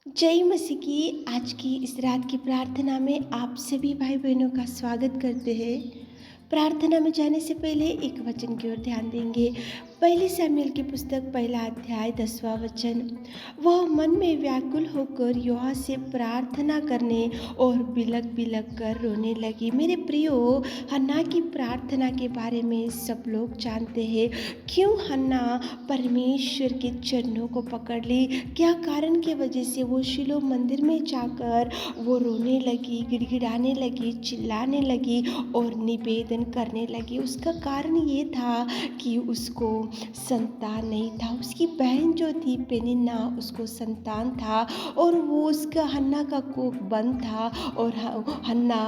जय मसीह की आज की इस रात की प्रार्थना में आप सभी भाई बहनों का स्वागत करते हैं। प्रार्थना में जाने से पहले एक वचन की ओर ध्यान देंगे। पहली शमूएल की पुस्तक पहला अध्याय 10वां वचन। वह मन में व्याकुल होकर यहोवा से प्रार्थना करने और बिलख बिलख कर रोने लगी। मेरे प्रियो, हन्ना की प्रार्थना के बारे में सब लोग जानते हैं। क्यों हन्ना परमेश्वर के चरणों को पकड़ ली? क्या कारण की वजह से वो शिलो मंदिर में जाकर वो रोने लगी, गिड़गिड़ाने लगी, चिल्लाने लगी और निवेदन करने लगी? उसका कारण ये था कि उसको संतान नहीं था। उसकी बहन जो थी पेनिन्ना, उसको संतान था और वो उसका हन्ना का कोख बंद था और हन्ना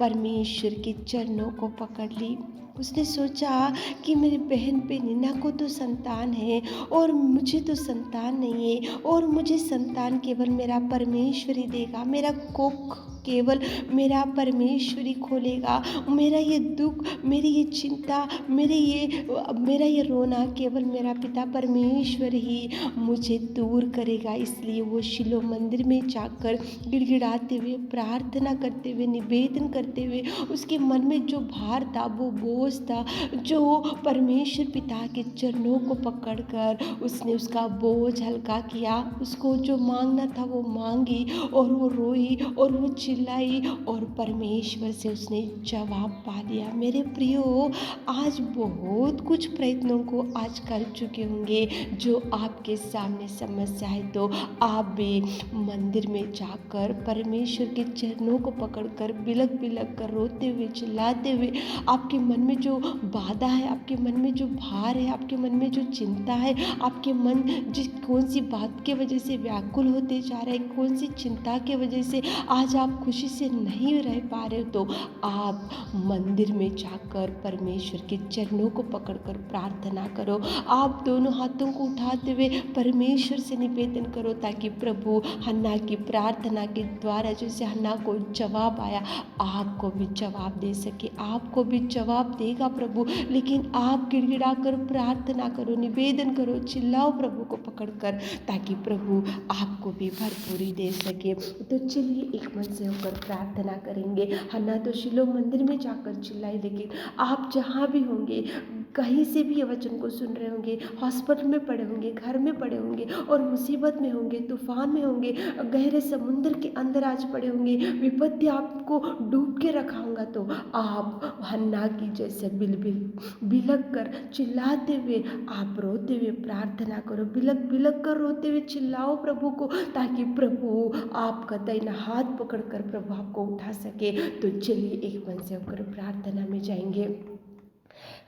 परमेश्वर के चरणों को पकड़ ली। उसने सोचा कि मेरी बहन पेनिन्ना को तो संतान है और मुझे तो संतान नहीं है, और मुझे संतान केवल मेरा परमेश्वर ही देगा। मेरा कोख केवल मेरा परमेश्वर ही खोलेगा। मेरा ये दुख, मेरी ये चिंता, मेरा ये रोना केवल मेरा पिता परमेश्वर ही मुझे दूर करेगा। इसलिए वो शिलो मंदिर में जाकर गिड़गिड़ाते हुए, प्रार्थना करते हुए, निवेदन करते हुए, उसके मन में जो भार था, वो बोझ था, जो परमेश्वर पिता के चरणों को पकड़कर उसने उसका बोझ हल्का किया। उसको जो मांगना था वो मांगी और वो रोई और वो चिल्लाई और परमेश्वर से उसने जवाब पा लिया। मेरे प्रियो, आज बहुत कुछ प्रयत्नों को आज कर चुके होंगे जो आपके सामने समस्या है, तो आप भी मंदिर में जाकर परमेश्वर के चरणों को पकड़कर बिलख बिलख कर रोते हुए, चिल्लाते हुए, आपके मन में जो बाधा है, आपके मन में जो भार है, आपके मन में जो चिंता है, आपके मन जिस कौन सी बात के वजह से व्याकुल होते जा रहे हैं, कौन सी चिंता के वजह से आज आप खुशी से नहीं रह पा रहे हो, तो आप मंदिर में जाकर परमेश्वर के चरणों को पकड़कर प्रार्थना करो। आप दोनों हाथों को उठाते हुए परमेश्वर से निवेदन करो ताकि प्रभु हन्ना की प्रार्थना के द्वारा जैसे हन्ना को जवाब आया, आपको भी जवाब दे सके। आपको भी जवाब देगा प्रभु, लेकिन आप गिड़गिड़ा कर प्रार्थना करो, निवेदन करो, चिल्लाओ प्रभु को पकड़कर, ताकि प्रभु आपको भी भरपूरी दे सके। तो चलिए एक मन से होकर प्रार्थना करेंगे। हन्ना तो शिलो मंदिर में जाकर चिल्लाई, लेकिन आप जहाँ भी होंगे, कहीं से भी ये वचन को सुन रहे होंगे, हॉस्पिटल में पड़े होंगे, घर में पड़े होंगे और मुसीबत में होंगे, तूफान में होंगे, गहरे समुद्र के अंदर आज पड़े होंगे, विपत्ति आपको डूब के रखा होगा, तो आप हन्ना की जैसे बिलख कर चिल्लाते हुए, आप रोते हुए प्रार्थना करो, बिलख बिलख कर रोते हुए चिल्लाओ प्रभु को, ताकि प्रभु आपका दाहिना हाथ पकड़कर प्रभु आपको उठा सके। तो चलिए एक मन से होकर प्रार्थना में जाएंगे।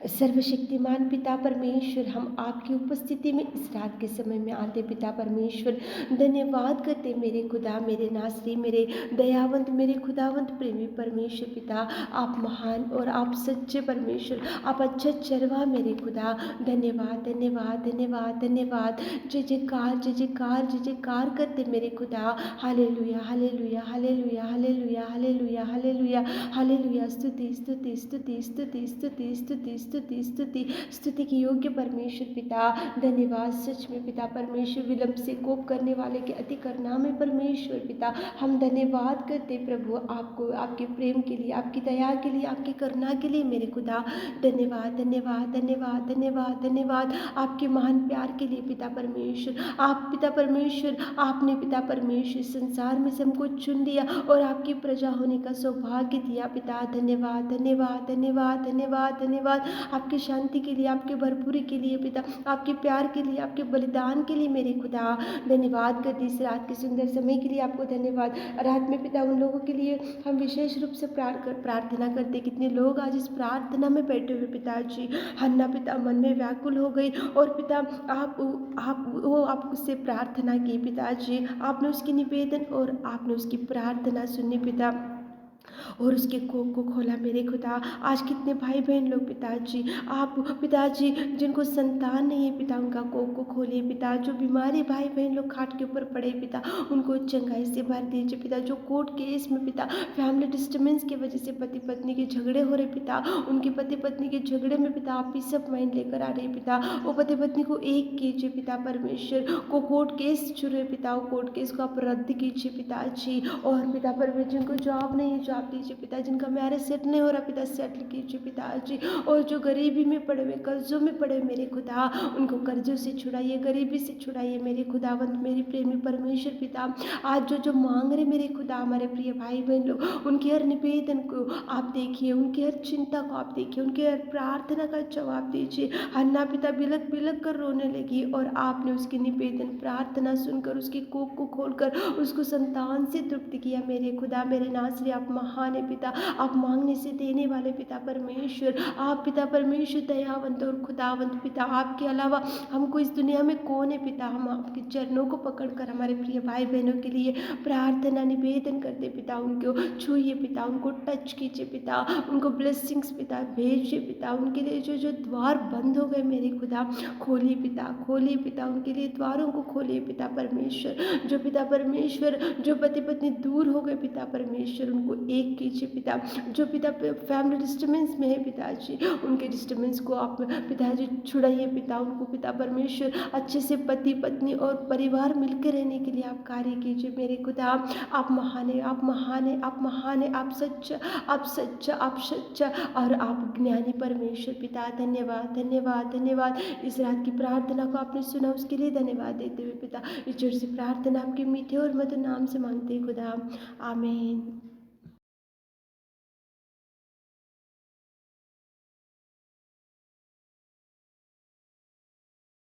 सर्वशक्तिमान पिता परमेश्वर, हम आपकी उपस्थिति में इस रात के समय में आते पिता परमेश्वर, धन्यवाद करते मेरे खुदा, मेरे नासरी, मेरे दयावंत, मेरे खुदावंत प्रेमी परमेश्वर पिता। आप महान और आप सच्चे परमेश्वर, आप अच्छा चरवा मेरे खुदा। धन्यवाद धन्यवाद धन्यवाद धन्यवाद। जय जयकार जय जयकार जय जयकार करते मेरे खुदा। Hallelujah hallelujah hallelujah hallelujah hallelujah hallelujah hallelujah. स्तुति स्तुति स्तुति स्तुति स्तुति स्तुति स्तुति स्तुति स्तुति की योग्य परमेश्वर पिता। धन्यवाद सच में पिता परमेश्वर, विलंब से कोप करने वाले के अति करुणा में परमेश्वर पिता, हम धन्यवाद करते प्रभु आपको, आपके प्रेम के लिए, आपकी दया के लिए, आपकी करुणा के लिए मेरे खुदा। धन्यवाद धन्यवाद धन्यवाद धन्यवाद धन्यवाद आपके महान प्यार के लिए पिता परमेश्वर। आप पिता परमेश्वर, आपने पिता परमेश्वर संसार में से हमको चुन लिया और आपकी प्रजा होने का सौभाग्य दिया पिता। धन्यवाद धन्यवाद धन्यवाद धन्यवाद धन्यवाद आपकी शांति के लिए, आपके भरपूरी के लिए पिता, आपके प्यार के लिए, आपके बलिदान के लिए मेरे खुदा। धन्यवाद करती इस रात के सुंदर समय के लिए आपको धन्यवाद। रात में पिता उन लोगों के लिए हम विशेष रूप से प्रार्थना करते, कितने लोग आज इस प्रार्थना में बैठे हुए पिताजी। हन्ना पिता मन में व्याकुल हो गई और पिता आप उससे प्रार्थना की पिताजी, आपने उसकी निवेदन और आपने उसकी प्रार्थना सुनी पिता। और उसके कोख को खोला मेरे खुदा। आज कितने भाई बहन लोग पिताजी, आप पिताजी जिनको संतान नहीं है पिता, उनका कोख को खोलिए पिता। जो बीमारी भाई बहन लोग खाट के ऊपर पड़े पिता, उनको चंगाई से भर दीजिए पिता। जो कोर्ट केस में पिता फैमिली डिस्टर्बेंस की वजह से पति पत्नी के झगड़े हो रहे पिता, उनके पति पत्नी के झगड़े में पिता आप पीस ऑफ माइंड लेकर आ रहे पिता। वो पति पत्नी को एक कीजिए पिता परमेश्वर। को कोर्ट केस शुरू है पिता, वो कोर्ट केस को आप रद्द कीजिए पिताजी। और पिता परमेश्वर जिनको जॉब नहीं है जॉब दीजिए पिता, जिनका मैरिज सेट नहीं हो रहा पिता सेटल कीजिए पिताजी। और जो गरीबी में पड़े हुए, कर्जों में पड़े हुए मेरे खुदा, उनको कर्जों से छुड़ाइए, गरीबी से छुड़ाइए मेरे खुदावंत मेरी प्रेमी परमेश्वर पिता। आज जो जो मांग रहे मेरे खुदा हमारे प्रिय भाई बहन लोग, उनके हर निवेदन को आप देखिए, उनकी हर चिंता को आप देखिए, उनके हर प्रार्थना का जवाब दीजिए। हन्ना पिता बिलक बिलक कर रोने लगी और आपने उसकी निवेदन प्रार्थना सुनकर उसकी कोख को खोलकर उसको संतान से तृप्त किया मेरे खुदा मेरे नासरी। आप महान है पिता, आप मांगने से देने वाले पिता परमेश्वर। आप पिता परमेश्वर दयावंत और खुदावंत पिता, आपके अलावा हमको इस दुनिया में कौन है पिता। हम आपके चरणों को पकड़कर हमारे प्रिय भाई बहनों के लिए प्रार्थना निवेदन करते पिता। उनको छूइए पिता, उनको टच कीजिए पिता, उनको ब्लेसिंग्स पिता भेजिए पिता। उनके लिए जो जो द्वार बंद हो गए मेरे खुदा खोलिए पिता, खोलिए पिता, उनके लिए द्वारों को खोलिए पिता परमेश्वर। जो पिता परमेश्वर जो पति पत्नी दूर हो गए पिता परमेश्वर, उनको एक कीजिए पिता। जो पिता फैमिली डिस्टर्बेंस में है पिताजी, उनके डिस्टर्बेंस को आप पिताजी छुड़ाइए पिता। उनको पिता परमेश्वर अच्छे से पति पत्नी और परिवार मिलकर रहने के लिए आप कार्य कीजिए मेरे खुदा। आप महान है, आप महान है, आप महान है, आप सच्चा, आप सच्चा, आप सच्चा और आप ज्ञानी परमेश्वर पिता। धन्यवाद धन्यवाद धन्यवाद। इस रात की प्रार्थना को आपने सुना उसके लिए धन्यवाद देते हुए पिता ईश्वर से प्रार्थना आपके मीठे और मधुर नाम से मांगते हैं खुदा, आमीन।